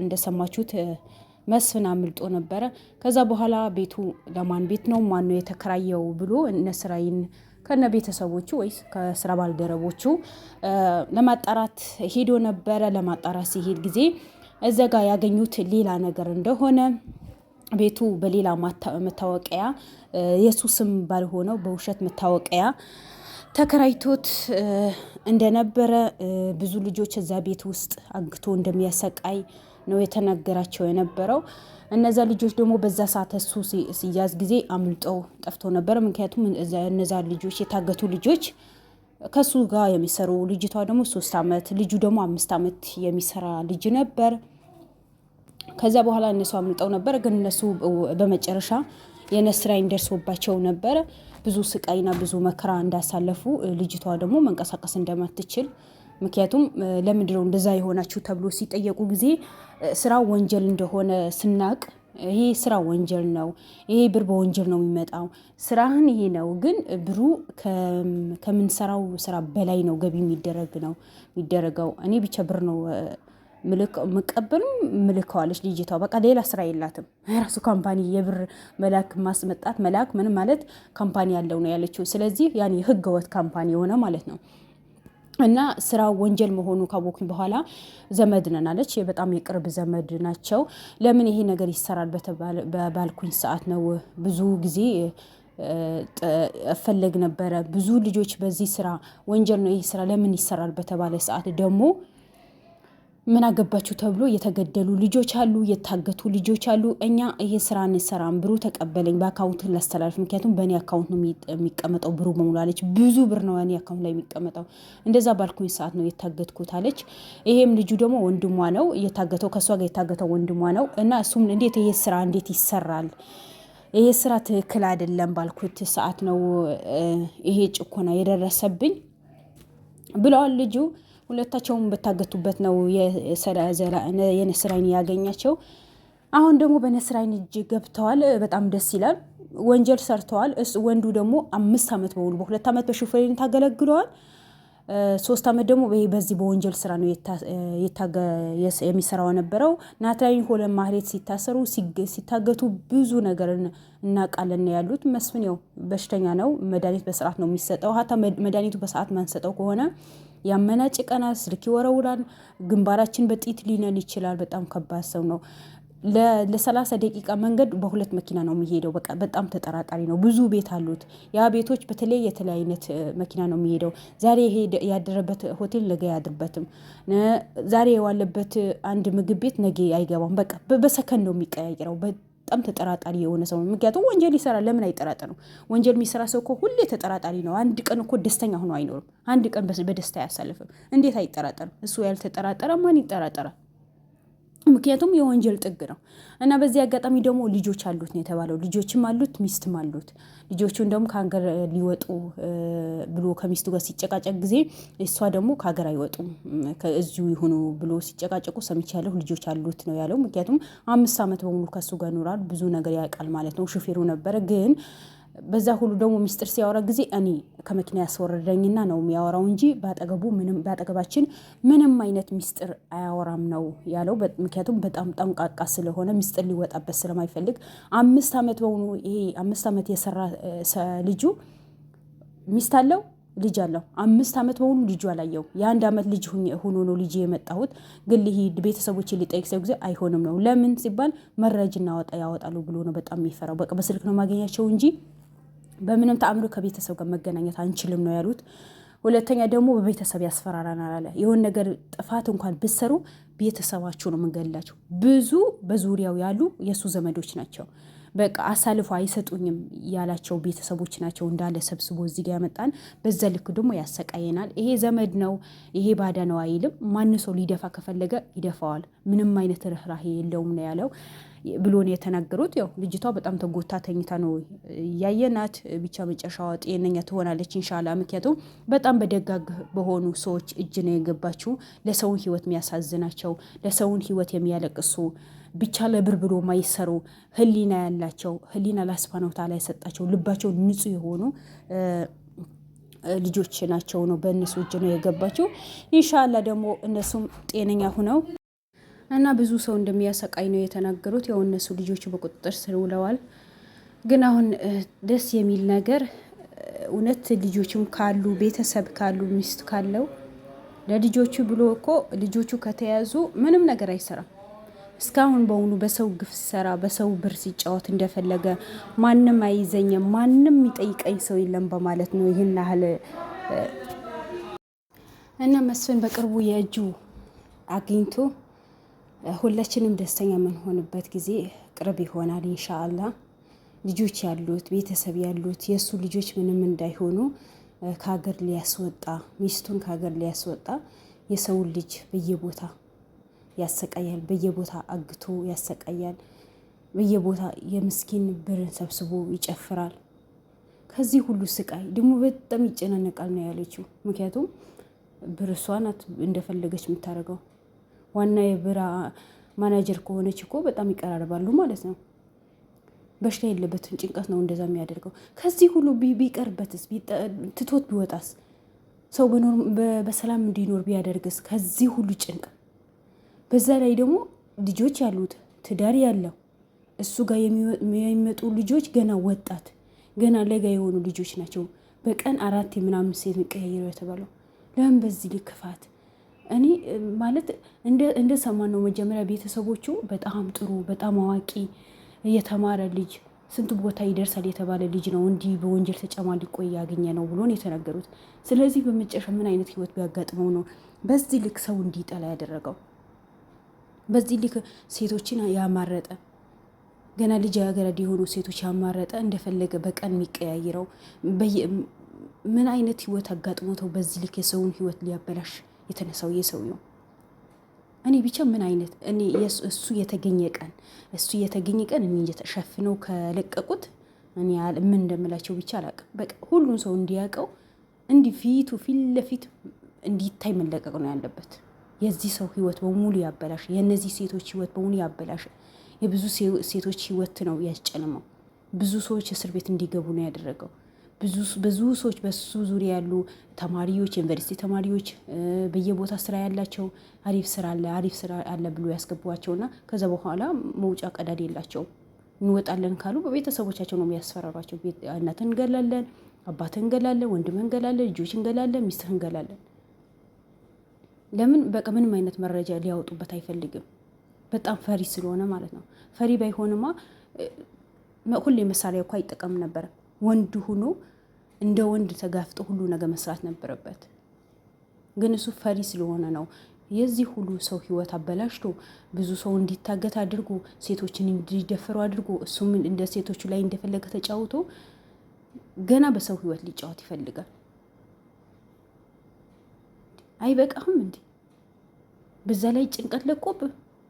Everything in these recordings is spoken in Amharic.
እንደሰማችሁት መስፍን አምልጦ ነበረ። ከዛ በኋላ ቤቱ ለማን ቤት ነው ማነው የተከራየው ብሎ እነስራይን ከነ ቤተሰቦቹ ወይስ ከስራ ባልደረቦቹ ለማጣራት ሄዶ ነበረ። ለማጣራት ሲሄድ ጊዜ እዛ ጋር ያገኙት ሌላ ነገር እንደሆነ ቤቱ በሌላ መታወቂያ የሱ ስም ባልሆነው በውሸት መታወቂያ ተከራይቶት እንደነበረ ብዙ ልጆች እዛ ቤት ውስጥ አግቶ እንደሚያሰቃይ ነው የተነገራቸው የነበረው። እነዛ ልጆች ደግሞ በዛ ሰዓት እሱ ሲያዝ ጊዜ አምልጠው ጠፍቶ ነበር። ምክንያቱም እነዛ ልጆች የታገቱ ልጆች ከሱ ጋር የሚሰሩ ልጅቷ ደግሞ 3 አመት ልጁ ደግሞ 5 አመት የሚሰራ ልጅ ነበር። ከዛ በኋላ እነሱ አምልጠው ነበር። ግን እነሱ በመጨረሻ የነስራይን ደርሶባቸው ነበር። ብዙ ስቃይና ብዙ መከራ እንዳሳለፉ ልጅቷ ደግሞ መንቀሳቀስ እንደማትችል ምክንያቱም ለምንድነው እንደዛ የሆናችሁ ተብሎ ሲጠየቁ ጊዜ ስራ ወንጀል እንደሆነ ስናቅ ይሄ ስራ ወንጀል ነው፣ ይሄ ብር በወንጀል ነው የሚመጣው፣ ስራህን ይሄ ነው፣ ግን ብሩ ከምንሰራው ስራ በላይ ነው ገቢ የሚደረገው እኔ ብቻ ብር ነው መቀበልም ምልከዋለች ልጅቷ። በቃ ሌላ ስራ የላትም። ራሱ ካምፓኒ የብር መላክ ማስመጣት መላክ ምን ማለት ካምፓኒ ያለው ነው ያለችው። ስለዚህ ያኔ ህገወጥ ካምፓኒ የሆነ ማለት ነው። እና ስራ ወንጀል መሆኑ ካወኩኝ በኋላ ዘመድ ነን አለች። በጣም የቅርብ ዘመድ ናቸው። ለምን ይሄ ነገር ይሰራል በባልኩኝ ሰዓት ነው ብዙ ጊዜ እፈለግ ነበረ። ብዙ ልጆች በዚህ ስራ ወንጀል ነው ይሄ ስራ ለምን ይሰራል በተባለ ሰዓት ደግሞ ምን አገባችሁ ተብሎ የተገደሉ ልጆች አሉ፣ የታገቱ ልጆች አሉ። እኛ ይሄ ስራ እንሰራም ብሩ ተቀበለኝ በአካውንት ላስተላልፍ፣ ምክንያቱም በእኔ አካውንት ነው የሚቀመጠው ብሩ በሙሉ አለች። ብዙ ብር ነው እኔ አካውንት ላይ የሚቀመጠው። እንደዛ ባልኩኝ ሰዓት ነው የታገትኩት አለች። ይሄም ልጁ ደግሞ ወንድሟ ነው የታገተው፣ ከሷ ጋር የታገተው ወንድሟ ነው። እና እሱም እንዴት ይሄ ስራ እንዴት ይሰራል ይሄ ስራ ትክክል አይደለም ባልኩት ሰዓት ነው ይሄ ጭቆና የደረሰብኝ ብለዋል ልጁ። ሁለታቸውም በታገቱበት ነው የነስራይን ያገኛቸው። አሁን ደግሞ በነስራይን እጅ ገብተዋል። በጣም ደስ ይላል። ወንጀል ሰርተዋል። ወንዱ ደግሞ 5 አመት በሙሉ በ2 አመት በሹፌርነት ታገለግለዋል። 3 አመት ደግሞ በዚህ በወንጀል ስራ ነው የሚሰራው ነበረው። ናትናኤል ሆለ ማህሌት ሲታሰሩ ሲታገቱ ብዙ ነገር እናውቃለን ያሉት። መስፍን ያው በሽተኛ ነው። መድኃኒት በስርዓት ነው የሚሰጠው። ሀታ መድኃኒቱ በሰዓት ማንሰጠው ከሆነ ያመናጭቀናል፣ ስልክ ይወረውራል፣ ግንባራችን በጥይት ሊነን ይችላል። በጣም ከባድ ሰው ነው። ለ30 ደቂቃ መንገድ በ2 መኪና ነው የሚሄደው። በቃ በጣም ተጠራጣሪ ነው። ብዙ ቤት አሉት። ያ ቤቶች በተለይ የተለያየ አይነት መኪና ነው የሚሄደው። ዛሬ ያደረበት ሆቴል ነገ ያድርበትም። ዛሬ የዋለበት አንድ ምግብ ቤት ነገ አይገባም። በቃ በሰከንድ ነው የሚቀያየረው። በጣም ተጠራጣሪ የሆነ ሰው ነው። ምክንያቱም ወንጀል ይሰራል። ለምን አይጠራጠርም? ወንጀል የሚሰራ ሰው እኮ ሁሌ ተጠራጣሪ ነው። አንድ ቀን እኮ ደስተኛ ሆኖ አይኖርም። አንድ ቀን በደስታ አያሳልፍም። እንዴት አይጠራጠርም? እሱ ያልተጠራጠረ ማን ይጠራጠራል? ምክንያቱም የወንጀል ጥግ ነው። እና በዚህ አጋጣሚ ደግሞ ልጆች አሉት ነው የተባለው። ልጆችም አሉት፣ ሚስትም አሉት። ልጆቹን ደግሞ ከሀገር ሊወጡ ብሎ ከሚስቱ ጋር ሲጨቃጨቅ ጊዜ እሷ ደግሞ ከሀገር አይወጡም ከእዚሁ ይሁኑ ብሎ ሲጨቃጨቁ ሰምቻለሁ። ልጆች አሉት ነው ያለው። ምክንያቱም 5 አመት በሙሉ ከሱ ጋር ኖራል። ብዙ ነገር ያውቃል ማለት ነው። ሹፌሩ ነበረ። ግን በዛ ሁሉ ደግሞ ሚስጥር ሲያወራ ጊዜ እኔ ከመኪና ያስወረደኝና ነው የሚያወራው እንጂ በአጠገባችን ምንም አይነት ሚስጥር አያወራም ነው ያለው። ምክንያቱም በጣም ጠንቃቃ ስለሆነ ሚስጥር ሊወጣበት ስለማይፈልግ 5 አመት በሙሉ ይሄ 5 አመት የሰራ ልጁ ሚስት አለው፣ ልጅ አለው። 5 አመት በሙሉ ልጁ አላየው። የ1 አመት ልጅ ሆኖ ነው ልጅ የመጣሁት። ግን ልሂድ ቤተሰቦች ሊጠይቅ ሰው ጊዜ አይሆንም ነው። ለምን ሲባል መረጃ ያወጣሉ ብሎ ነው በጣም የሚፈራው። በቃ በስልክ ነው ማገኛቸው እንጂ በምንም ተአምሮ ከቤተሰብ ጋር መገናኘት አንችልም ነው ያሉት። ሁለተኛ ደግሞ በቤተሰብ ያስፈራራናል አለ። የሆነ ነገር ጥፋት እንኳን ብትሰሩ ቤተሰባችሁ ነው መንገላችሁ። ብዙ በዙሪያው ያሉ የሱ ዘመዶች ናቸው። በቃ አሳልፎ አይሰጡኝም ያላቸው ቤተሰቦች ናቸው እንዳለ ሰብስቦ እዚህ ጋር ያመጣን። በዛ ልክ ደግሞ ያሰቃየናል። ይሄ ዘመድ ነው ይሄ ባዳ ነው አይልም። ማን ሰው ሊደፋ ከፈለገ ይደፋዋል። ምንም አይነት ርህራሄ የለውም ነው ያለው ብሎ ነው የተናገሩት። ያው ልጅቷ በጣም ተጎታ ተኝታ ነው ያየናት። ብቻ መጨረሻዋ ጤነኛ ትሆናለች ኢንሻአላህ። ምክንያቱም በጣም በደጋግ በሆኑ ሰዎች እጅ ነው የገባችው። ለሰውን ህይወት የሚያሳዝናቸው፣ ለሰውን ህይወት የሚያለቅሱ፣ ብቻ ለብር ብሎ ማይሰሩ ህሊና ያላቸው፣ ህሊና አላህ ሱብሃነሁ ወተዓላ የሰጣቸው ልባቸው ንጹህ የሆኑ ልጆች ናቸው ነው በእነሱ እጅ ነው የገባችው። ኢንሻአላህ ደግሞ እነሱም ጤነኛ ሆነው እና ብዙ ሰው እንደሚያሰቃይ ነው የተናገሩት። ያው እነሱ ልጆቹ በቁጥጥር ስር ውለዋል። ግን አሁን ደስ የሚል ነገር እውነት ልጆቹም ካሉ ቤተሰብ ካሉ ሚስት ካለው ለልጆቹ ብሎ እኮ ልጆቹ ከተያዙ ምንም ነገር አይሰራም። እስካሁን በእውኑ በሰው ግፍ ሲሰራ በሰው ብር ሲጫወት እንደፈለገ ማንም አይዘኝም፣ ማንም የሚጠይቀኝ ሰው የለም በማለት ነው ይህን ያህል እና መስፍን በቅርቡ የእጁ አግኝቶ ሁላችንም ደስተኛ የምንሆንበት ጊዜ ቅርብ ይሆናል ኢንሻአላህ። ልጆች ያሉት ቤተሰብ ያሉት የእሱ ልጆች ምንም እንዳይሆኑ ከሀገር ሊያስወጣ ሚስቱን ከሀገር ሊያስወጣ የሰውን ልጅ በየቦታ ያሰቃያል፣ በየቦታ አግቶ ያሰቃያል፣ በየቦታ የምስኪን ብርን ሰብስቦ ይጨፍራል። ከዚህ ሁሉ ስቃይ ደግሞ በጣም ይጨናነቃል ነው ያለችው። ምክንያቱም ብር እሷ ናት እንደፈለገች የምታደርገው። ዋና የብራ ማናጀር ከሆነች እኮ በጣም ይቀራረባሉ ማለት ነው። በሽታ የለበትም፣ ጭንቀት ነው እንደዛ የሚያደርገው። ከዚህ ሁሉ ቢቀርበትስ፣ ትቶት ቢወጣስ፣ ሰው በሰላም እንዲኖር ቢያደርግስ? ከዚህ ሁሉ ጭንቅ በዛ ላይ ደግሞ ልጆች ያሉት ትዳር ያለው እሱ ጋር የሚመጡ ልጆች ገና ወጣት ገና ለጋ የሆኑ ልጆች ናቸው። በቀን 4 ምናምን ሴት የሚቀያየሩ የተባለው ለምን በዚህ ልክ ክፋት? እኔ ማለት እንደ ሰማን ነው መጀመሪያ ቤተሰቦቹ በጣም ጥሩ በጣም አዋቂ የተማረ ልጅ ስንት ቦታ ይደርሳል የተባለ ልጅ ነው እንዲህ በወንጀል ተጨማልቆ ያገኘ ነው ብሎን የተናገሩት። ስለዚህ በመጨረሻ ምን አይነት ህይወት ቢያጋጥመው ነው በዚህ ልክ ሰው እንዲጠላ ያደረገው? በዚህ ልክ ሴቶችን ያማረጠ ገና ልጅ ያገረድ የሆኑ ሴቶች ያማረጠ እንደፈለገ በቀን የሚቀያይረው ምን አይነት ህይወት አጋጥሞተው በዚህ ልክ የሰውን ህይወት ሊያበላሽ የተነሳው የሰውየው? እኔ ብቻ ምን አይነት እኔ እሱ የተገኘ ቀን እኔ ሸፍነው ከለቀቁት እኔ ምን እንደምላቸው ብቻ አላውቅም። በቃ ሁሉን ሰው እንዲያውቀው እንዲህ ፊት ለፊት እንዲታይ መለቀቅ ነው ያለበት። የዚህ ሰው ህይወት በሙሉ ያበላሽ፣ የእነዚህ ሴቶች ህይወት በሙሉ ያበላሽ፣ የብዙ ሴቶች ህይወት ነው ያስጨልመው። ብዙ ሰዎች እስር ቤት እንዲገቡ ነው ያደረገው። ብዙ ሰዎች በሱ ዙሪያ ያሉ ተማሪዎች፣ ዩኒቨርሲቲ ተማሪዎች በየቦታ ስራ ያላቸው አሪፍ ስራ አለ ብሎ ያስገቧቸውና ከዛ በኋላ መውጫ ቀዳዳ የላቸውም። እንወጣለን ካሉ በቤተሰቦቻቸው ነው የሚያስፈራሯቸው። እናትን እንገላለን፣ አባትን እንገላለን፣ ወንድምን እንገላለን፣ ልጆች እንገላለን፣ ሚስትህን እንገላለን። ለምን? በቃ ምንም አይነት መረጃ ሊያወጡበት አይፈልግም። በጣም ፈሪ ስለሆነ ማለት ነው። ፈሪ ባይሆንማ ሁሌ መሳሪያ እኮ አይጠቀም ነበር። ወንድ ሆኖ እንደ ወንድ ተጋፍጦ ሁሉ ነገር መስራት ነበረበት። ግን እሱ ፈሪ ስለሆነ ነው የዚህ ሁሉ ሰው ህይወት አበላሽቶ ብዙ ሰው እንዲታገት አድርጎ ሴቶችን እንዲደፈሩ አድርጎ እሱም እንደ ሴቶቹ ላይ እንደፈለገ ተጫውቶ ገና በሰው ህይወት ሊጫወት ይፈልጋል። አይበቃም እንዴ? በዛ ላይ ጭንቀት ለቆብ።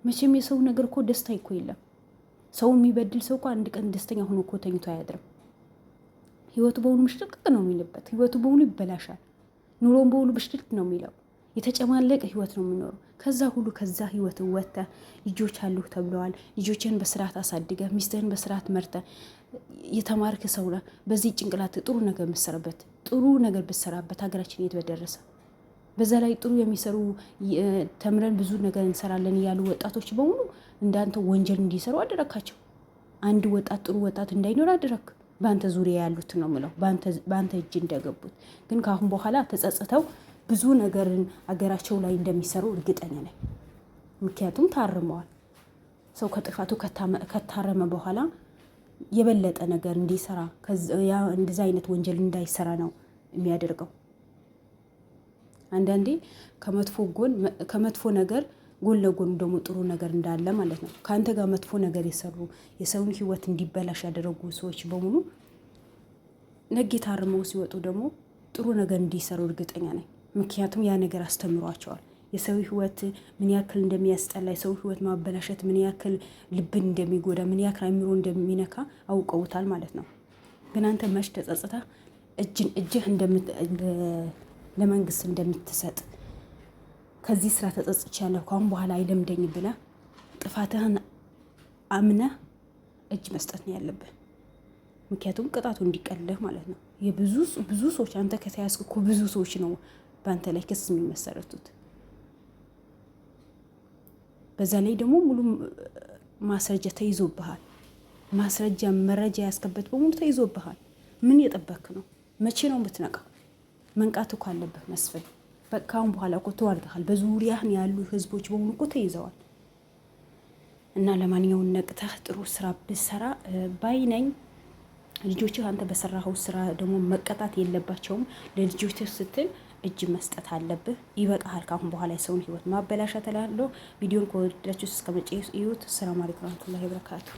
መቼም የሰው ነገር እኮ ደስታ እኮ የለም። ሰው የሚበድል ሰው እኮ አንድ ቀን ደስተኛ ሆኖ እኮ ተኝቶ አያድርም። ህይወቱ በሙሉ ምሽጥቅ ነው የሚልበት። ህይወቱ በሙሉ ይበላሻል። ኑሮን በሙሉ ብሽጥቅ ነው የሚለው። የተጨማለቀ ህይወት ነው የሚኖረው። ከዛ ህይወት ወጥተህ ልጆች አሉህ ተብለዋል። ልጆችህን በስርዓት አሳድገህ ሚስትህን በስርዓት መርተህ የተማርክ ሰው ነህ። በዚህ ጭንቅላት ጥሩ ነገር ብትሰራበት ሀገራችን የት በደረሰ። በዛ ላይ ጥሩ የሚሰሩ ተምረን ብዙ ነገር እንሰራለን እያሉ ወጣቶች በሙሉ እንዳንተ ወንጀል እንዲሰሩ አደረካቸው። አንድ ወጣት ጥሩ ወጣት እንዳይኖር አደረክ። በአንተ ዙሪያ ያሉት ነው የምለው፣ በአንተ እጅ እንደገቡት። ግን ከአሁን በኋላ ተጸጽተው ብዙ ነገርን አገራቸው ላይ እንደሚሰሩ እርግጠኛ ነኝ። ምክንያቱም ታርመዋል። ሰው ከጥፋቱ ከታረመ በኋላ የበለጠ ነገር እንዲሰራ እንደዛ አይነት ወንጀል እንዳይሰራ ነው የሚያደርገው። አንዳንዴ ከመጥፎ ነገር ጎን ለጎን ደግሞ ጥሩ ነገር እንዳለ ማለት ነው። ከአንተ ጋር መጥፎ ነገር የሰሩ የሰውን ህይወት እንዲበላሽ ያደረጉ ሰዎች በሙሉ ነገ ታርመው ሲወጡ ደግሞ ጥሩ ነገር እንዲሰሩ እርግጠኛ ነኝ። ምክንያቱም ያ ነገር አስተምሯቸዋል። የሰው ህይወት ምን ያክል እንደሚያስጠላ፣ የሰው ህይወት ማበላሸት ምን ያክል ልብን እንደሚጎዳ፣ ምን ያክል አእምሮ እንደሚነካ አውቀውታል ማለት ነው። ግን አንተ መች ተጸጽተህ እጅህ ለመንግስት እንደምትሰጥ ከዚህ ስራ ተጸጽቻለሁ ከአሁን በኋላ አይለምደኝ ብለህ ጥፋትህን አምነህ እጅ መስጠት ነው ያለብህ። ምክንያቱም ቅጣቱ እንዲቀልህ ማለት ነው። ብዙ ሰዎች አንተ ከተያዝክ እኮ ብዙ ሰዎች ነው በአንተ ላይ ክስ የሚመሰረቱት። በዛ ላይ ደግሞ ሙሉ ማስረጃ ተይዞብሃል። ማስረጃ መረጃ ያስከበት በሙሉ ተይዞብሃል። ምን የጠበክ ነው? መቼ ነው የምትነቃው? መንቃት እኮ አለብህ መስፍን። በቃ አሁን በኋላ እኮ ተዋርደሃል። በዙሪያህን ያሉ ህዝቦች በሙሉ እኮ ተይዘዋል። እና ለማንኛውም ነቅተህ ጥሩ ስራ ብሰራ ባይ ነኝ። ልጆችህ አንተ በሰራኸው ስራ ደግሞ መቀጣት የለባቸውም። ለልጆችህ ስትል እጅ መስጠት አለብህ። ይበቃሃል። ካሁን በኋላ የሰውን ህይወት ማበላሻ ተላለው። ቪዲዮን ከወደዳችሁ እስከ መጨረሻው እዩት። ሰላም አለይኩም ወራህመቱላሂ ወበረካቱ።